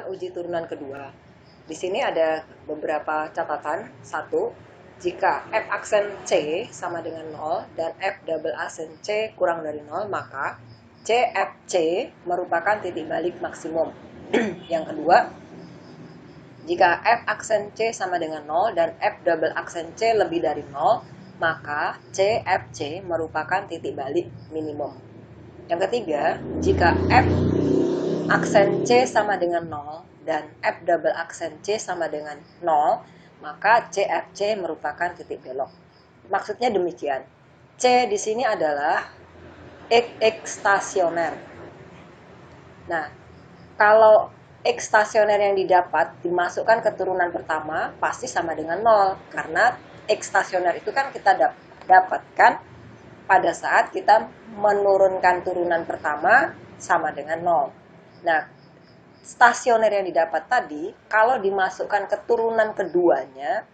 uji turunan kedua. Di sini ada beberapa catatan. Satu, jika f aksen C sama dengan 0 dan f double aksen C kurang dari 0, maka CFC merupakan titik balik maksimum. Yang kedua, jika f aksen C sama dengan 0 dan f double aksen C lebih dari 0, maka CFC merupakan titik balik minimum. Yang ketiga, jika f aksen C sama dengan 0 dan f double aksen C sama dengan 0, maka CFC merupakan titik belok. Maksudnya demikian. C di sini adalah X stasioner. Nah, kalau X stasioner yang didapat dimasukkan ke turunan pertama pasti sama dengan 0, karena X stasioner itu kan kita dapatkan pada saat kita menurunkan turunan pertama sama dengan 0. Nah, stasioner yang didapat tadi, kalau dimasukkan ke turunan keduanya,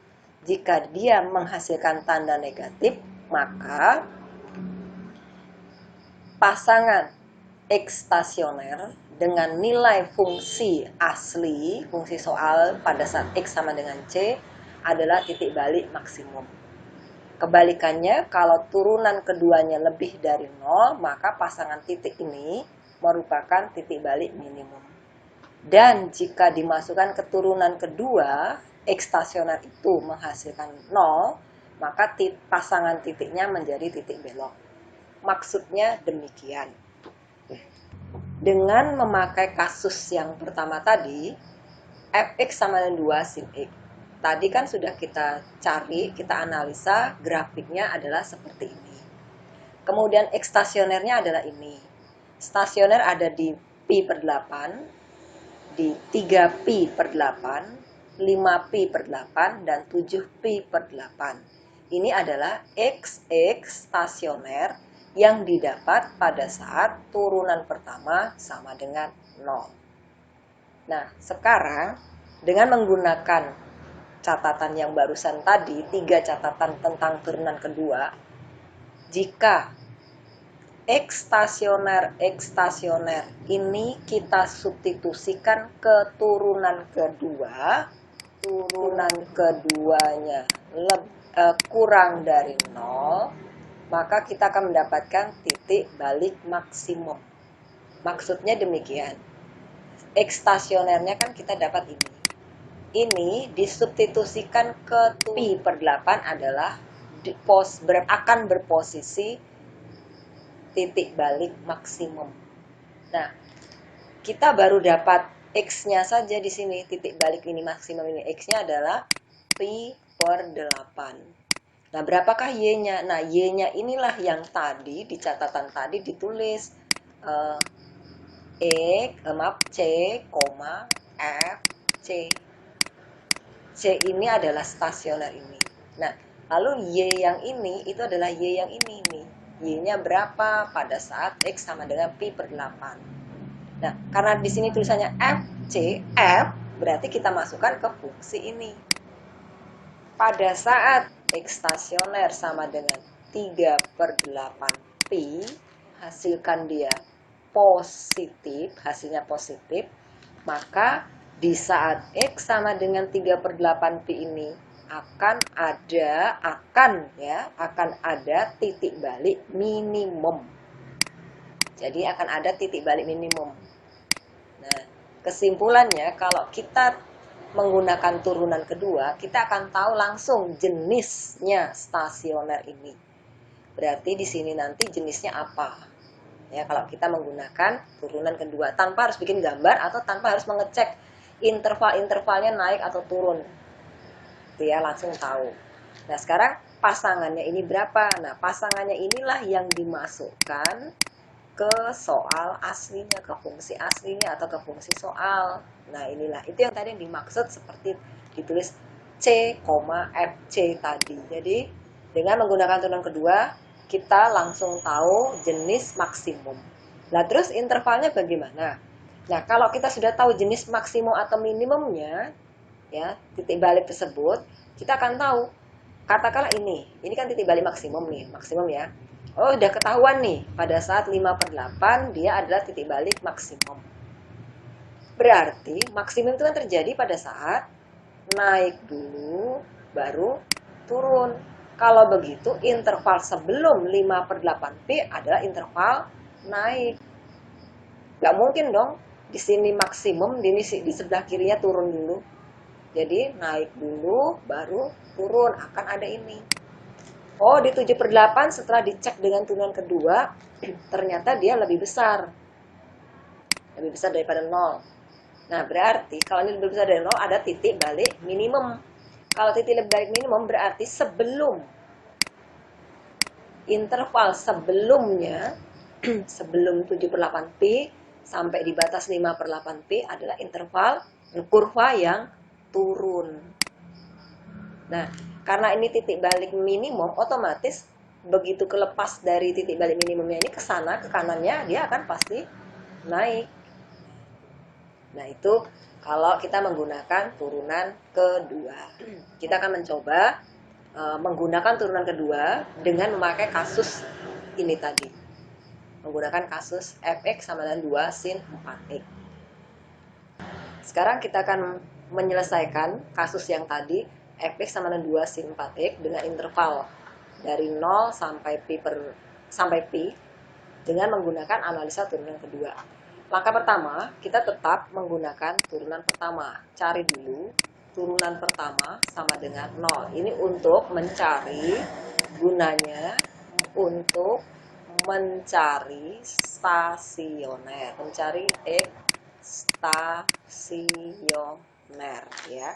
jika dia menghasilkan tanda negatif, maka pasangan X stasioner dengan nilai fungsi asli, fungsi soal pada saat X sama dengan C adalah titik balik maksimum. Kebalikannya, kalau turunan keduanya lebih dari 0, maka pasangan titik ini merupakan titik balik minimum. Dan jika dimasukkan ke turunan kedua, X stasioner itu menghasilkan 0, maka pasangan titiknya menjadi titik belok. Maksudnya demikian. Dengan memakai kasus yang pertama tadi, fx sama dengan 2 sin x. Tadi kan sudah kita cari, kita analisa, grafiknya adalah seperti ini. Kemudian X stasionernya adalah ini. Stasioner ada di pi per 8, di 3pi per 8, 5pi per 8, dan 7pi per 8. Ini adalah XX stasioner yang didapat pada saat turunan pertama sama dengan 0. Nah, sekarang dengan menggunakan catatan yang barusan tadi, 3 catatan tentang turunan kedua, jika X stasioner ini kita substitusikan ke turunan kedua, turunan keduanya kurang dari 0, maka kita akan mendapatkan titik balik maksimum. Maksudnya demikian. X stasionernya kan kita dapat ini. Ini disubstitusikan ke pi per 8 adalah akan berposisi titik balik maksimum. Nah, kita baru dapat X-nya saja di sini, titik balik ini maksimum ini. X-nya adalah pi per 8. Nah, berapakah Y-nya? Nah, Y-nya inilah yang tadi di catatan tadi ditulis C, F, C. C ini adalah stasioner ini. Nah, lalu Y yang ini itu adalah Y yang ini nih. Y-nya berapa pada saat X sama dengan pi per 8. Nah, karena di sini tulisannya F, C, F, berarti kita masukkan ke fungsi ini. Pada saat X stasioner sama dengan 3 per 8 pi, hasilkan dia positif, hasilnya positif, maka di saat X sama dengan 3 per 8 pi ini akan ada titik balik minimum. Jadi akan ada titik balik minimum. Nah, kesimpulannya kalau kita menggunakan turunan kedua, kita akan tahu langsung jenisnya stasioner ini. Berarti di sini nanti jenisnya apa? Ya, kalau kita menggunakan turunan kedua tanpa harus bikin gambar atau tanpa harus mengecek interval-intervalnya naik atau turun. Itu ya, langsung tahu. Nah, sekarang pasangannya ini berapa? Nah, pasangannya inilah yang dimasukkan ke soal aslinya, ke fungsi aslinya atau ke fungsi soal. Nah, inilah itu yang tadi yang dimaksud seperti ditulis C, FC tadi. Jadi dengan menggunakan turunan kedua kita langsung tahu jenis maksimum. Nah, terus intervalnya bagaimana? Nah, kalau kita sudah tahu jenis maksimum atau minimumnya, ya, titik balik tersebut, kita akan tahu. Katakanlah ini kan titik balik maksimum nih, maksimum ya. Oh, udah ketahuan nih, pada saat 5 per 8 dia adalah titik balik maksimum. Berarti maksimum itu kan terjadi pada saat naik dulu baru turun. Kalau begitu interval sebelum 5/8P adalah interval naik. Nggak mungkin dong di sini maksimum, di sebelah kirinya turun dulu. Jadi naik dulu baru turun, akan ada ini. Oh, di 7/8 setelah dicek dengan turunan kedua, ternyata dia lebih besar. Lebih besar daripada 0. Nah, berarti kalau ini lebih besar dari 0 ada titik balik minimum. Kalau titik balik minimum berarti sebelum interval sebelumnya sebelum 7/8P sampai di batas 5/8P adalah interval kurva yang turun. Nah, karena ini titik balik minimum, otomatis begitu kelepas dari titik balik minimumnya ini ke sana, ke kanannya, dia akan pasti naik. Nah, itu kalau kita menggunakan turunan kedua. Kita akan mencoba menggunakan turunan kedua dengan memakai kasus ini tadi. Menggunakan kasus fx sama dengan 2 sin 4x. Sekarang kita akan menyelesaikan kasus yang tadi, fx sama dengan 2 sin 4x dengan interval dari 0 sampai pi dengan menggunakan analisa turunan kedua. Langkah pertama, kita tetap menggunakan turunan pertama. Cari dulu turunan pertama sama dengan 0. Ini untuk mencari, gunanya untuk mencari stasioner, mencari x stasioner ya.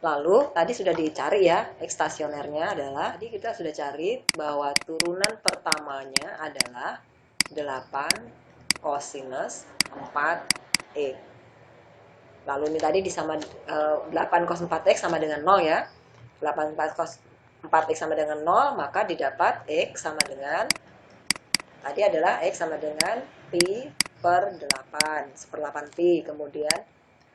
Lalu tadi sudah dicari ya, x stasionernya adalah, tadi kita sudah cari bahwa turunan pertamanya adalah 8 cosinus 4x. Lalu ini tadi disama 8 cos 4x sama dengan 0 ya. 8 cos 4x sama dengan 0, maka didapat x sama dengan, tadi adalah x sama dengan pi per 8, 1/8 pi, kemudian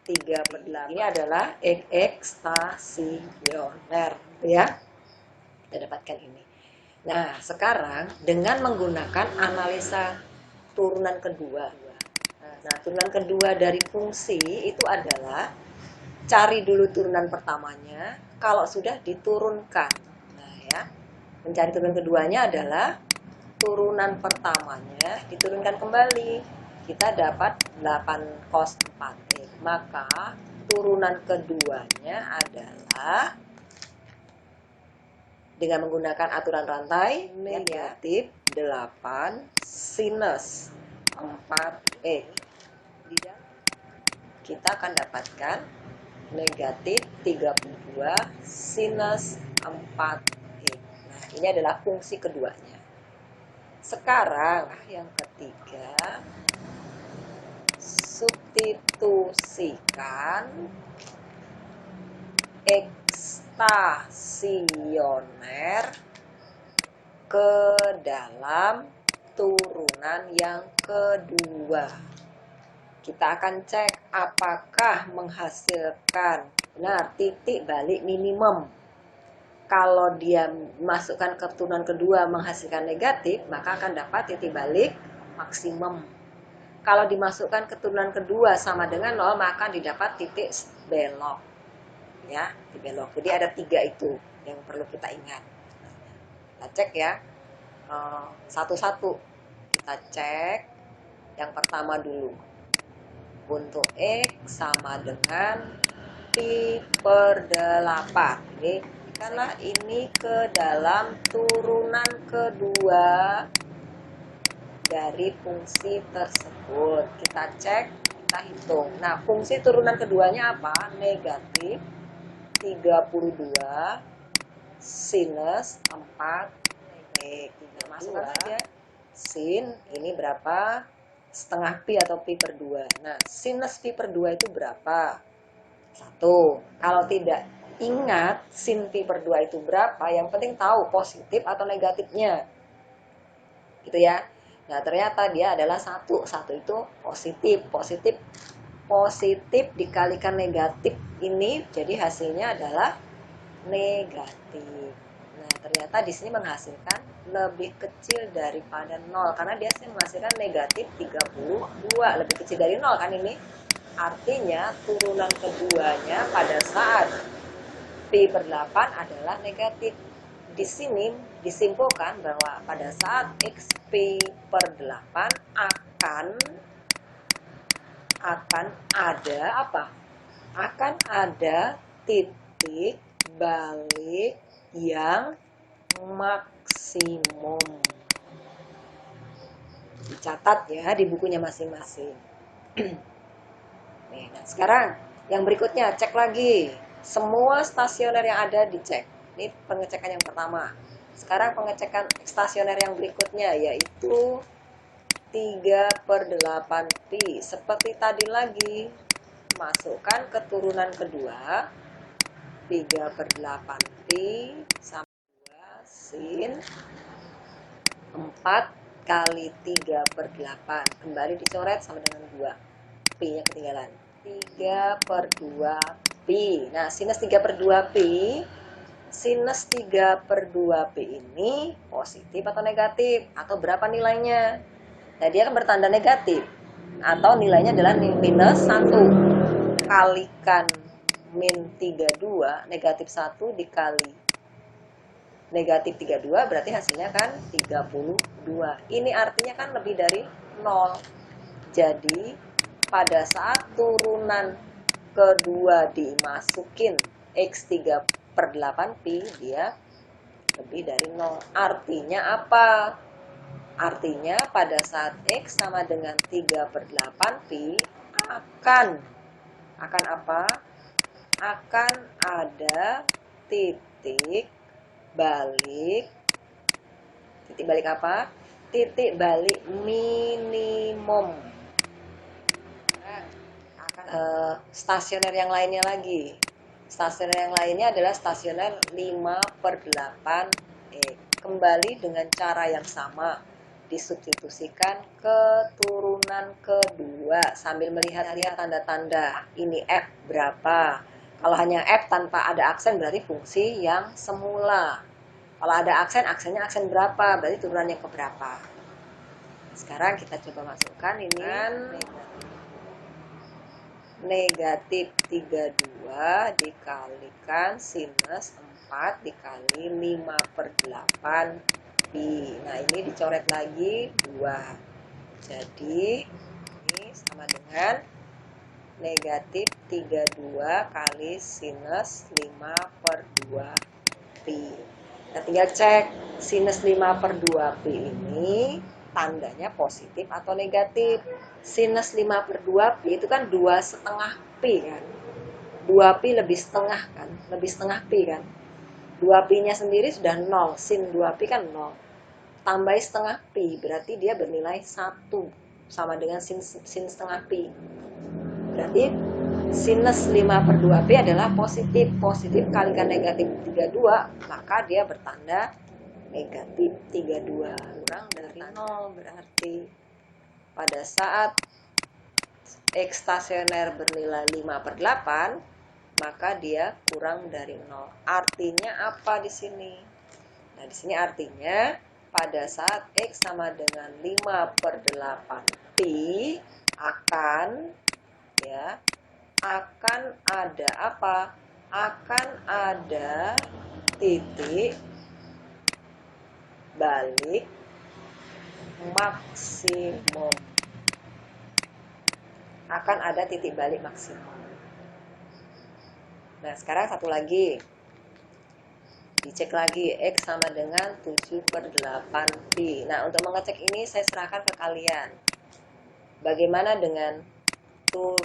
3/8. Ini adalah x stasioner ya. Kita dapatkan ini. Nah, sekarang dengan menggunakan analisa turunan kedua. Nah, turunan kedua dari fungsi itu adalah cari dulu turunan pertamanya, kalau sudah diturunkan. Nah, ya. Mencari turunan keduanya adalah turunan pertamanya diturunkan kembali. Kita dapat 8 cos 4x. Maka turunan keduanya adalah dengan menggunakan aturan rantai negatif 8 sinus 4x. Kita akan dapatkan negatif 32 sinus 4x. Nah, ini adalah fungsi keduanya. Sekarang yang ketiga, substitusikan x stasioner ke dalam turunan yang kedua. Kita akan cek apakah menghasilkan benar titik balik minimum. Kalau dia masukkan ke turunan kedua menghasilkan negatif, maka akan dapat titik balik maksimum. Kalau dimasukkan ke turunan kedua sama dengan 0, maka didapat titik belok. Ya, titik belok. Jadi ada 3 itu yang perlu kita ingat. Kita cek ya, satu-satu. Kita cek yang pertama dulu. Untuk x sama dengan pi per 8. Ini karena ini ke dalam turunan kedua dari fungsi tersebut. Kita cek, kita hitung. Nah, fungsi turunan keduanya apa? Negatif 32 sinus 4x. Masukkan saja. Sin ini berapa? Setengah pi atau pi per 2. Nah, sinus pi per 2 itu berapa? 1. Kalau tidak ingat sin pi per 2 itu berapa, yang penting tahu positif atau negatifnya. Gitu ya. Nah, ternyata dia adalah 1. 1 itu positif. Positif dikalikan negatif ini, jadi hasilnya adalah negatif. Nah, ternyata di sini menghasilkan lebih kecil daripada 0 karena dia sih menghasilkan negatif 32, lebih kecil dari 0 kan ini. Artinya turunan keduanya pada saat Pi per 8 adalah negatif. Di sini disimpulkan bahwa pada saat X Pi per 8 akan ada apa? Akan ada titik balik yang maksimum. Dicatat ya di bukunya masing-masing. Nah, sekarang yang berikutnya cek lagi. Semua stasioner yang ada dicek. Ini pengecekan yang pertama. Sekarang pengecekan stasioner yang berikutnya yaitu 3/8 Pi. Seperti tadi lagi, masukkan keturunan kedua 3/8 Pi sama 2 sin 4 kali 3/8. Kembali dicoret sama dengan 2. Pi-nya ketinggalan. 3/2 Pi. Nah, sinus 3/2 Pi, sinus 3/2 Pi ini positif atau negatif? Atau berapa nilainya? Nah, dia akan bertanda negatif. Atau nilainya adalah minus 1. Kalikan min 32, negatif 1 dikali negatif 32, berarti hasilnya kan 32. Ini artinya kan lebih dari 0. Jadi, pada saat turunan kedua dimasukin X3/8 Pi, dia lebih dari 0. Artinya apa? Artinya pada saat X sama dengan 3/8 Pi akan apa? Akan ada titik balik. Titik balik apa? Titik balik minimum. Stasioner yang lainnya lagi. Stasioner yang lainnya adalah stasioner 5/8 Kembali dengan cara yang sama, disubstitusikan keturunan kedua sambil melihat-lihat tanda-tanda. Ini F berapa? Kalau hanya F tanpa ada aksen berarti fungsi yang semula. Kalau ada aksen, aksennya aksen berapa? Berarti turunannya ke berapa? Sekarang kita coba masukkan ini negatif 32 dikalikan sinus 4 dikali 5/8 Pi. Nah, ini dicoret lagi 2. Jadi, ini sama dengan negatif 32 kali sinus 5/2 Pi. Nah, tinggal cek sinus 5/2 Pi ini tandanya positif atau negatif. Sinus 5/2 Pi itu kan 2,5 Pi kan. 2 Pi lebih setengah kan. Lebih setengah Pi kan. 2 Pi-nya sendiri sudah 0. Sin 2 Pi kan 0. Tambahi setengah Pi, berarti dia bernilai 1. Sama dengan sin setengah Pi. Berarti sinus 5/2 Pi adalah positif. Positif kalikan negatif 32, maka dia bertanda negatif 32. Kurang dari 0, berarti pada saat X stasioner bernilai 5/8, maka dia kurang dari 0. Artinya apa di sini? Nah, di sini artinya pada saat X sama dengan 5/8 Pi akan ada apa? Akan ada titik balik maksimum. Akan ada titik balik maksimum. Nah, sekarang satu lagi. Dicek lagi, X sama dengan 7/8 Pi. Nah, untuk mengecek ini saya serahkan ke kalian. Bagaimana dengan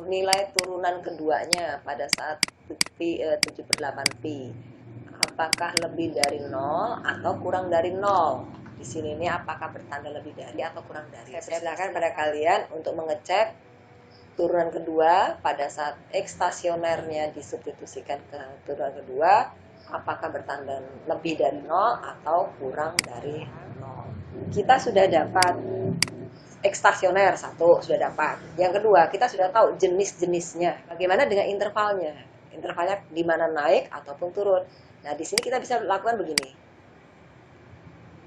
nilai turunan keduanya pada saat 7/8 Pi? Apakah lebih dari 0 atau kurang dari 0? Di sini ini apakah bertanda lebih dari atau kurang dari? Saya persilakan pada kalian untuk mengecek turunan kedua pada saat X stasionernya disubstitusikan ke turunan kedua, apakah bertanda lebih dari 0 atau kurang dari 0. Kita sudah dapat X stasioner, satu sudah dapat. Yang kedua, kita sudah tahu jenis-jenisnya. Bagaimana dengan intervalnya? Intervalnya di mana naik ataupun turun. Nah, di sini kita bisa lakukan begini.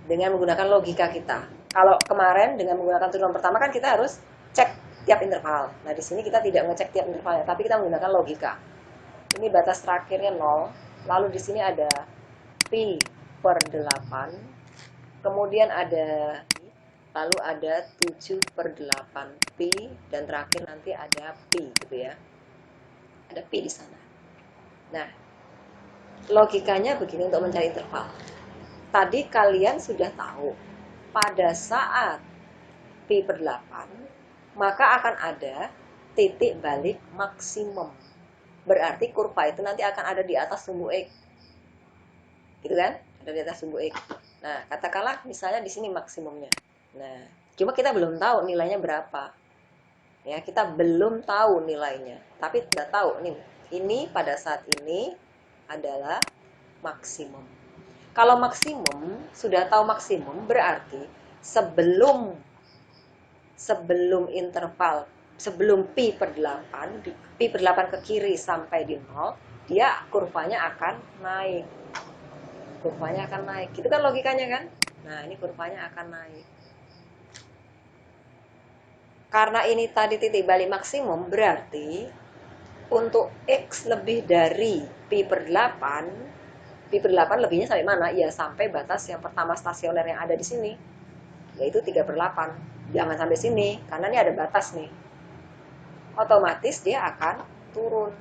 Dengan menggunakan logika kita. Kalau kemarin dengan menggunakan turunan pertama kan kita harus cek tiap interval. Nah, di sini kita tidak ngecek tiap intervalnya, tapi kita menggunakan logika. Ini batas terakhirnya 0, lalu di sini ada pi per 8, kemudian ada, lalu ada 7 per 8 pi, dan terakhir nanti ada pi gitu ya. Ada pi di sana. Nah, logikanya begini untuk mencari interval. Tadi kalian sudah tahu, pada saat pi per 8, maka akan ada titik balik maksimum. Berarti kurva itu nanti akan ada di atas sumbu X. Gitu kan? Ada di atas sumbu X. Nah, katakanlah misalnya di sini maksimumnya. Nah, cuma kita belum tahu nilainya berapa. Ya, kita belum tahu nilainya. Tapi sudah tahu nih, ini pada saat ini adalah maksimum. Kalau maksimum, sudah tahu maksimum, berarti sebelum interval, sebelum pi per 8 ke kiri sampai di 0, dia kurvanya akan naik. Kurvanya akan naik. Itu kan logikanya kan? Nah, ini kurvanya akan naik. Karena ini tadi titik balik maksimum, berarti untuk X lebih dari pi per 8, pi per 8 lebihnya sampai mana? Ya, sampai batas yang pertama stasioner yang ada di sini, yaitu 3/8. Jangan sampai sini, karena ini ada batas nih. Otomatis dia akan turun.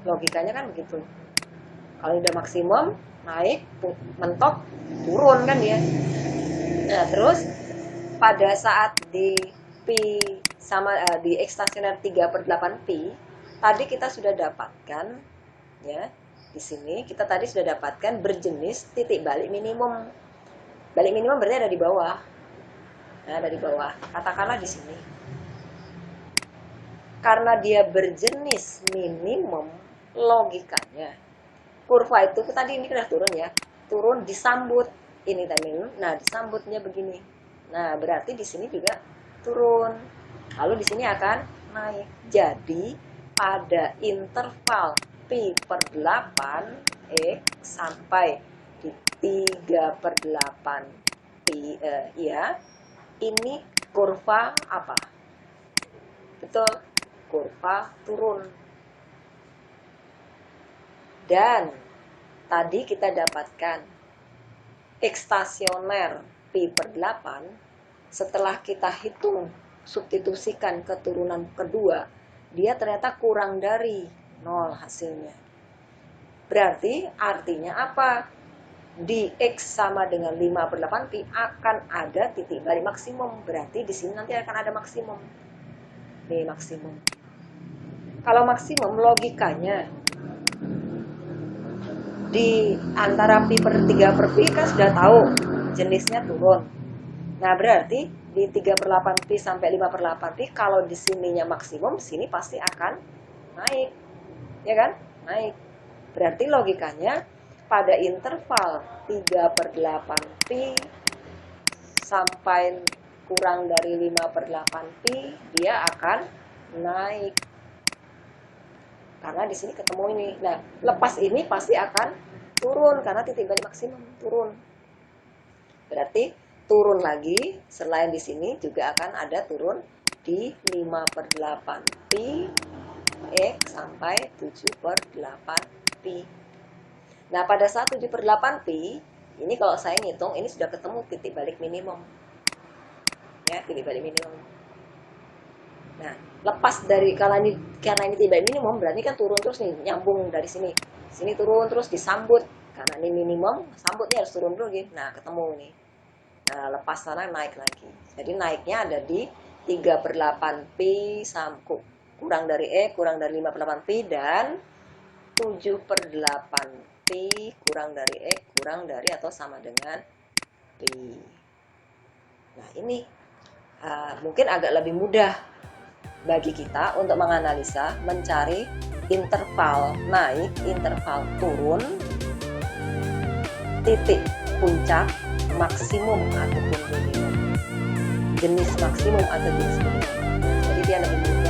Logikanya kan begitu. Kalau udah maksimum, naik, mentok, turun kan dia. Nah, terus pada saat di pi sama di X stasioner 3/8 pi, tadi kita sudah dapatkan ya. Di sini kita tadi sudah dapatkan berjenis titik balik minimum. Balik minimum berarti ada di bawah. Nah, dari bawah, katakanlah di sini. Karena dia berjenis minimum, logikanya kurva itu tadi ini sudah turun ya, turun disambut ini tadi. Nah, disambutnya begini. Nah, berarti di sini juga turun. Lalu di sini akan naik. Jadi pada interval pi per 8 X sampai di 3/8 pi ya. Ini kurva apa? Betul, kurva turun. Dan tadi kita dapatkan X stasioner pi per 8, setelah kita hitung, substitusikan ke turunan kedua, dia ternyata kurang dari 0 hasilnya. Berarti artinya apa? Di X sama dengan 5/8 pi akan ada titik balik maksimum. Berarti di sini nanti akan ada maksimum. Nih maksimum. Kalau maksimum logikanya di antara pi per 3 per pi kan sudah tahu jenisnya turun. Nah, berarti di 3/8 pi sampai 5/8 pi kalau di sininya maksimum, sini pasti akan naik. Ya kan? Naik. Berarti logikanya pada interval 3/8 pi sampai kurang dari 5/8 pi, dia akan naik. Karena di sini ketemu ini. Nah, lepas ini pasti akan turun karena titik balik maksimum turun. Berarti turun lagi, selain di sini juga akan ada turun di 5/8 pi X sampai 7/8 pi. Nah, pada saat 7/8 pi, ini kalau saya ngitung, ini sudah ketemu titik balik minimum. Ya, titik balik minimum. Nah, lepas dari, karena ini titik balik minimum, berarti kan turun terus nih, nyambung dari sini. Sini turun terus disambut. Karena ini minimum, sambutnya harus turun dulu gitu. Nah, ketemu nih. Nah, lepas sana naik lagi. Jadi naiknya ada di 3/8 pi sampai kurang dari kurang dari 5/8 pi, dan 7/8 pi kurang dari kurang dari atau sama dengan pi. Nah, ini mungkin agak lebih mudah bagi kita untuk menganalisa, mencari interval naik, interval turun, titik puncak, maksimum ataupun minimum, jenis maksimum atau jenis minimum. Jadi dia lebih mudah.